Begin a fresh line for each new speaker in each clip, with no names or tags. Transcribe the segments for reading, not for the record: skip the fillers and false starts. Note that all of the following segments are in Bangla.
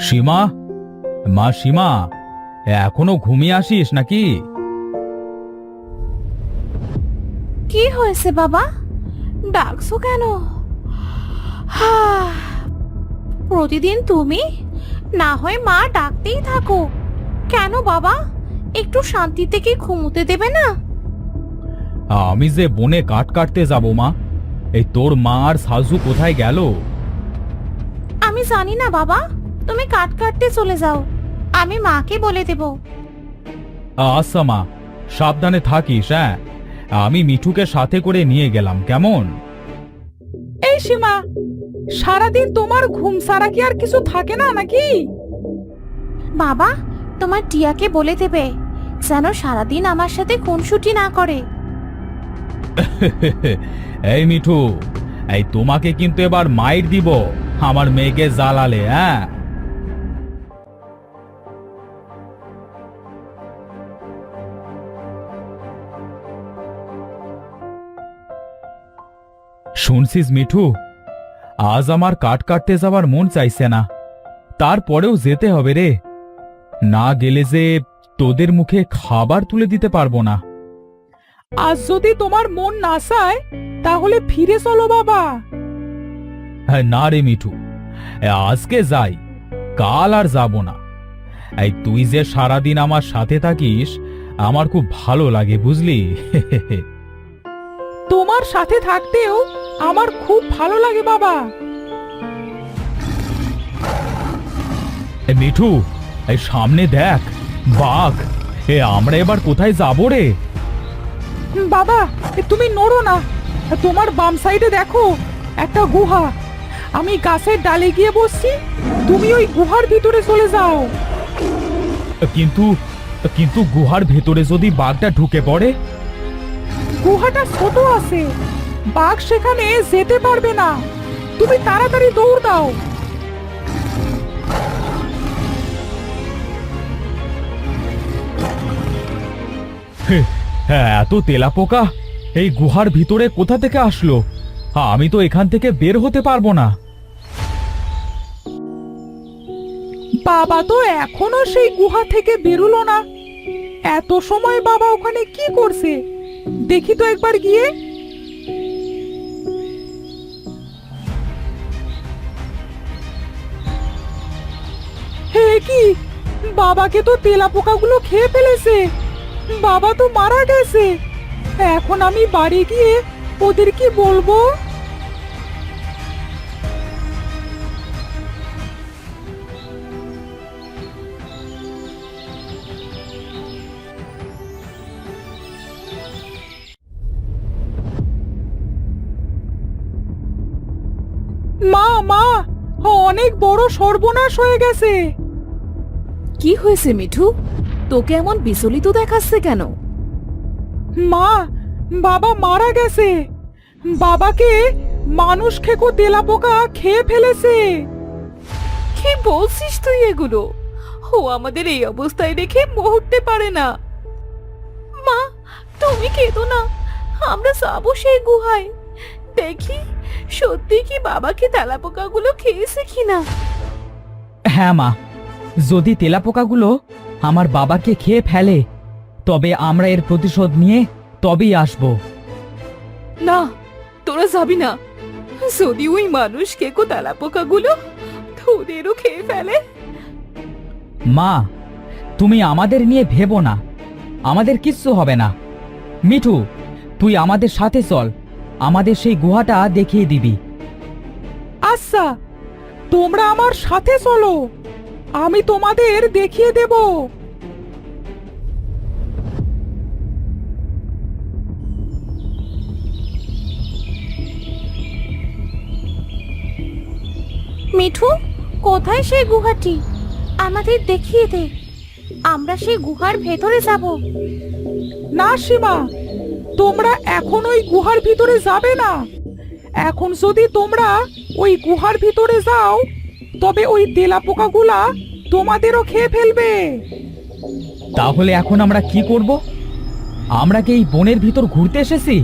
সীমা, মা সীমা, এখনো ঘুমিয়ে আসিস নাকি?
কি হয়েছে বাবা, ডাকছো কেন? প্রতিদিন তুমি, না হয় মা ডাকতেই থাকো। কেন বাবা, একটু শান্তিতে কি ঘুমোতে দেবে না?
আমি যে বনে কাঠ কাটতে যাব মা, এই তোর মা আর সাজু কোথায় গেল?
আমি জানি না বাবা, তুমি কাট কাটতে চলে যাও, আমি মাকে বলে দেব।
আচ্ছা মা, সাবধানে থাকিস। হ্যাঁ, আমি মিঠুকে সাথে করে নিয়ে গেলাম, কেমন?
এই সীমা, সারাদিন তোমার ঘুম ছাড়া কি আর কিছু থাকে না নাকি?
বাবা, তোমার টিয়াকে বলে দেবে যেন সারাদিন আমার সাথে খুনসুটি না করে।
এই মিঠু, এই তোমাকে কিন্তু এবার মাইর দিব আমার মেয়েকে জ্বালালে। হ্যাঁ, শুনছিস মিঠু, আজ আমার কাঠ কাটতে যাওয়ার মন চাইছে না, তারপরেও যেতে হবে রে। না গেলে যে তোদের মুখে খাবার তুলে দিতে পারবো না।
আজ যদি তোমার মন না চায় তাহলে ফিরে চলো বাবা।
হ্যাঁ, না রে মিঠু, আজকে যাই, কাল আর যাব না। এই তুই যে সারাদিন আমার সাথে থাকিস, আমার খুব ভালো লাগে, বুঝলি?
তোমার সাথে থাকতেও আমার খুব ভালো লাগে বাবা।
মিঠু, এই সামনে দেখ, বাঘ। আমরা এবার কোথায় যাব রে?
বাবা, তুমি নড়ো না, তোমার বাম সাইডে দেখো একটা গুহা। আমি গাছের ডালে গিয়ে বসছি, তুমি ওই গুহার ভিতরে চলে যাও।
কিন্তু কিন্তু গুহার ভেতরে যদি বাঘটা ঢুকে পড়ে?
গুহাটা ছোট আছে, বাঘ সেখানে যেতে পারবে না। তুমি তাড়াতাড়ি দৌড় দাও।
হ্যাঁ, এত তেলাপোকা এই গুহার ভিতরে কোথা থেকে আসলো? আমি তো এখান থেকে বের হতে পারবো না।
বাবা তো এখনো সেই গুহা থেকে বেরুলো না। এত সময় বাবা ওখানে কি করছে দেখি তো একবার গিয়ে। হে কি, বাবাকে তো তেলাপোকাগুলো খেয়ে ফেলেছে। বাবা তো মারা গেছে। এখন আমি বাড়ি গিয়ে ওদের কি বলবো? মা মা, অনেক বড় সর্বনাশ হয়ে গেছে।
কি হয়েছে মিঠু, তোকে এমন বিচলিত দেখাচ্ছে কেন?
মা, বাবা মারা গেছে। বাবাকে মানুষ খেকো তেলাপোকা খেয়ে ফেলেছে।
কি বলছিস তুই এগুলো? ও আমাদের এই অবস্থায় রেখে মরতে পারে না। মা, তুমি কেঁদো না, আমরা যাবো সেই গুহায়, দেখি সত্যি কি বাবাকে তেলাপোকাগুলো খেয়েছে কিনা।
হ্যাঁ মা, যদি তেলাপোকাগুলো আমার বাবাকে খেয়ে ফেলে তবে আমরা এর প্রতিশোধ নিয়ে তবেই আসব।
না, তোরা যাবি না। যদি ওই মানুষ কেকো তেলাপোকাগুলো তোদেরও খেয়ে ফেলে।
মা, তুমি আমাদের নিয়ে ভেবো না, আমাদের কিচ্ছু হবে না। মিঠু, তুই আমাদের সাথে চল, আমাদের সেই গুহাটা দেখিয়ে দিবি।
আচ্ছা, তোমরা আমার সাথে চলো, আমি তোমাদের দেখিয়ে দেব।
মিঠু, কোথায় সেই গুহাটি? আমাদের দেখিয়ে দে, আমরা সেই গুহার ভেতরে যাব।
না সীমা, তোমরা এখন ওই গুহার ভিতরে যাবে না। এখন যদি তোমরা ওই গুহার ভিতরে যাও তবে ওই তেলাপোকাগুলা তোমাদেরও খেয়ে ফেলবে।
তাহলে এখন আমরা কি করব? আমরা কি এই বনের ভিতর ঘুরতে এসেছি?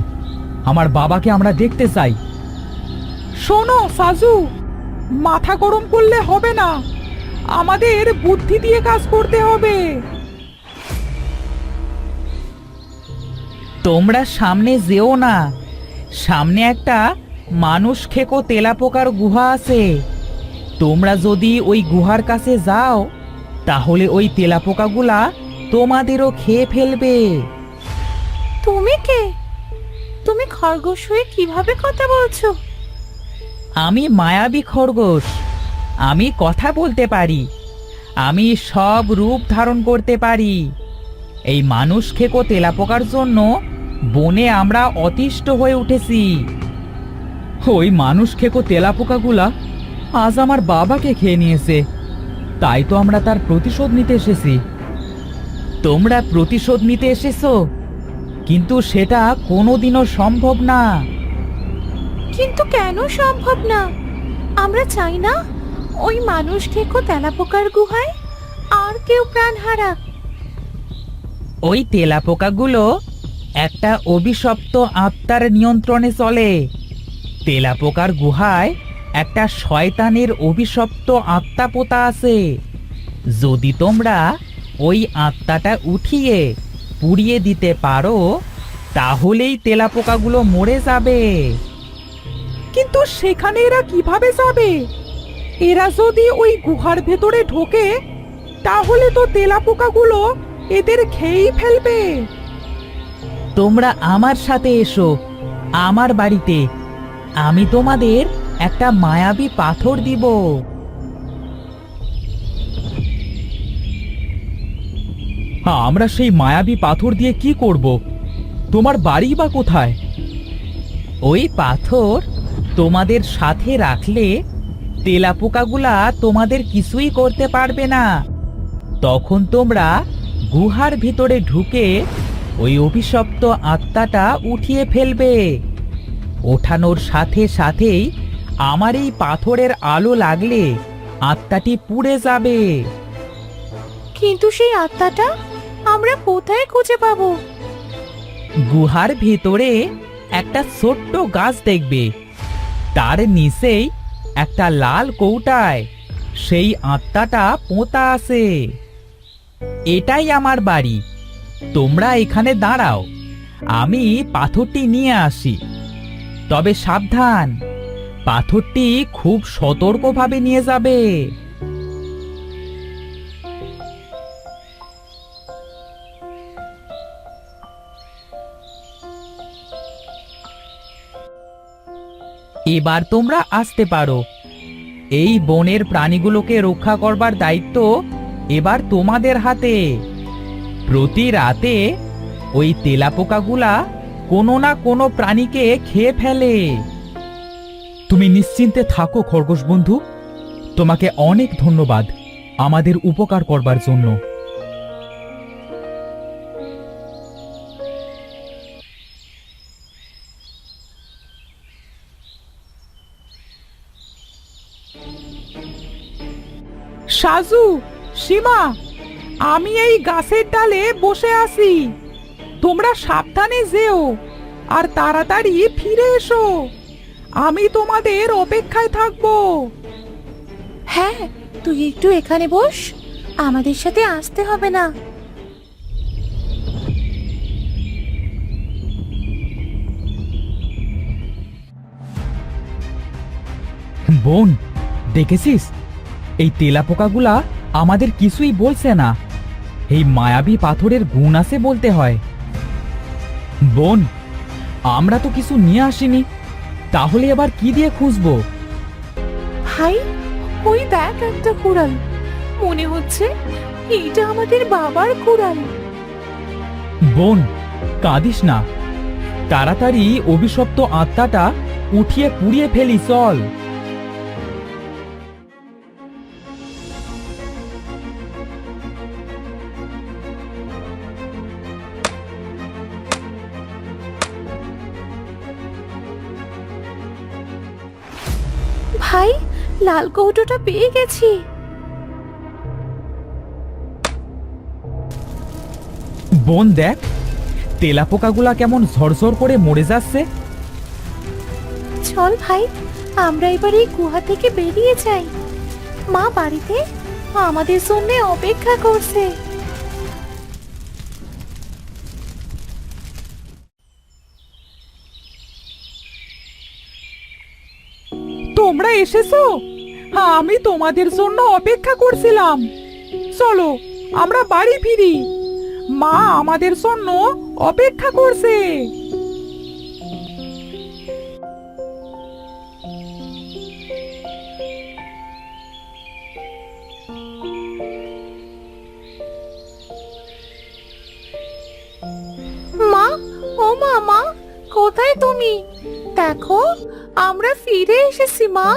আমার বাবাকে আমরা দেখতে চাই।
শোনো সাজু, মাথা গরম করলে হবে না, আমাদের বুদ্ধি দিয়ে কাজ করতে হবে।
তোমরা সামনে যেও না, সামনে একটা মানুষ খেকো তেলাপোকার গুহা আছে। তোমরা যদি ওই গুহার কাছে যাও তাহলে ওই তেলাপোকাগুলা তোমাদেরও খেয়ে ফেলবে।
তুমি কে? তুমি খরগোশ হয়ে কিভাবে কথা বলছো?
আমি মায়াবী খরগোশ, আমি কথা বলতে পারি, আমি সব রূপ ধারণ করতে পারি। এই মানুষ খেকো তেলাপোকার জন্য বনে আমরা অতিষ্ঠ হয়ে উঠেছি।
ওই মানুষ খেকো তেলাপোকাগুলা আজ আমার বাবাকে খেয়ে নিয়েছে, তাই তো আমরা তার প্রতিশোধ নিতে এসেছি।
তোমরা প্রতিশোধ নিতে এসেছো, কিন্তু সেটা কোনোদিনও সম্ভব না।
কিন্তু কেন সম্ভব না? আমরা চাই না ওই মানুষ খেকো তেলাপোকার গুহায় আর কেউ প্রাণ হারাক।
ওই তেলাপোকাগুলো একটা অভিশপ্ত আত্মার নিয়ন্ত্রণে চলে। তেলাপোকার গুহায় একটা শয়তানের অভিশপ্ত আত্মা পোতা আছে। যদি তোমরা ওই আত্মাটা উঠিয়ে পুড়িয়ে দিতে পারো তাহলেই তেলাপোকাগুলো মরে যাবে।
কিন্তু সেখানে এরা কিভাবে যাবে? এরা যদি ওই গুহার ভেতরে ঢোকে তাহলে তো তেলাপোকাগুলো এদের খেয়েই ফেলবে।
তোমরা আমার সাথে এসো, আমার বাড়িতে। আমি তোমাদের একটা মায়াবী পাথর দিব।
আমরা সেই মায়াবী পাথর দিয়ে কি করব? তোমার বাড়ি বা কোথায়?
ওই পাথর তোমাদের সাথে রাখলে তেলাপোকাগুলা তোমাদের কিছুই করতে পারবে না। তখন তোমরা গুহার ভিতরে ঢুকে ওই অভিশপ্ত আত্মাটা উঠিয়ে ফেলবে। ওঠানোর সাথে সাথেই আমার এই পাথরের আলো লাগলে আত্মাটি পুড়ে যাবে।
কিন্তু সেই আত্মাটা আমরা কোথায় খুঁজে পাবো?
গুহার ভিতরে একটা ছোট্ট গাছ দেখবে, তার নিচেই একটা লাল কৌটায় সেই আত্মাটা পোঁতা আছে। এটাই আমার বাড়ি। তোমরা এখানে দাঁড়াও, আমি পাথরটি নিয়ে আসি। তবে সাবধান, পাথরটি খুব সতর্কভাবে নিয়ে যাবে। এবার তোমরা আসতে পারো। এই বনের প্রাণীগুলোকে রক্ষা করবার দায়িত্ব এবার তোমাদের হাতে। প্রতি রাতে ওই তেলাপোকাগুলা কোনো না কোনো প্রাণীকে খেয়ে ফেলে।
তুমি নিশ্চিন্তে থাকো খরগোশ বন্ধু, তোমাকে অনেক ধন্যবাদ আমাদের উপকার করবার জন্য।
সাজু, সীমা, আমি এই গাছের ডালে বসে আছি। তোমরা সাবধানে যেও আর তাড়াতাড়ি ফিরে এসো। আমি তোমাদের অপেক্ষায় থাকবো।
হ্যাঁ, তুই একটু এখানে বস, আমাদের সাথে আসতে হবে না।
বোন, দেখেছিস এই তেলাপোকাগুলা আমাদের কিছুই বলছে না। এই মায়াবী পাথরের গুণ আছে বলতে হয়। বোন, আমরা তো কিছু নিয়ে আসিনি, তাহলে এবার কি দিয়ে খুঁজবো?
ভাই, ওই দেখ একটা কুড়াল, মনে হচ্ছে এইটা আমাদের বাবার কুড়াল।
বোন, কাঁদিস না, তাড়াতাড়ি অভিশপ্ত আত্মাটা উঠিয়ে পুড়িয়ে ফেলি, চল।
ভাই, লাল কৌটোটা পেয়ে গেছি।
বোন দেখ, তেলাপোকাগুলা কেমন ঝরঝর করে মরে যাচ্ছে।
চল ভাই, আমরা এবার এই গুহা থেকে বেরিয়ে যাই। মা বাড়িতে আমাদের জন্য অপেক্ষা করছে।
তোমরা এসেছো? আমি তোমাদের জন্য অপেক্ষা করছিলাম। চলো আমরা বাড়ি ফিরি, মা আমাদের জন্য অপেক্ষা করছে।
মা, ও মা, কোথায় তুমি? দেখো আমরা ফিরে এসেছি মা।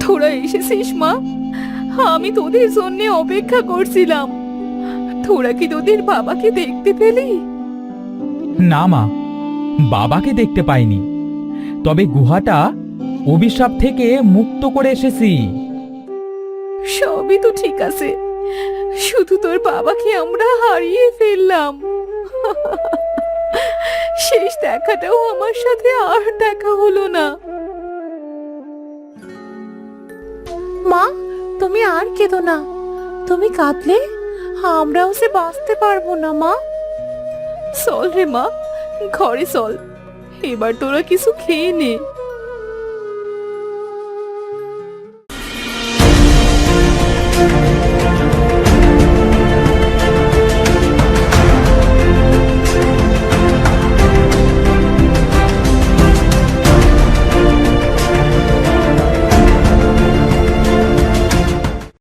তোরা এসেছিস মা? আমি তোদের জন্য অপেক্ষা করছিলাম। তোরা কি তোদের বাবাকে দেখতে পেলি?
না মা, বাবাকে দেখতে পাইনি, তবে গুহাটা অভিশাপ থেকে মুক্ত করে এসেছি।
সবই তো ঠিক আছে, শুধু তোর বাবাকে আমরা হারিয়ে ফেললাম। শেষ দেখাটাও আমার সাথে আর দেখা হলো না। মা, তুমি আর কেঁদো না। তুমি কাঁদলে আমরাও সে বাঁচতে পারবো না মা। চল রে মা, ঘরে চল। এবার তোরা কিছু খেয়ে নে।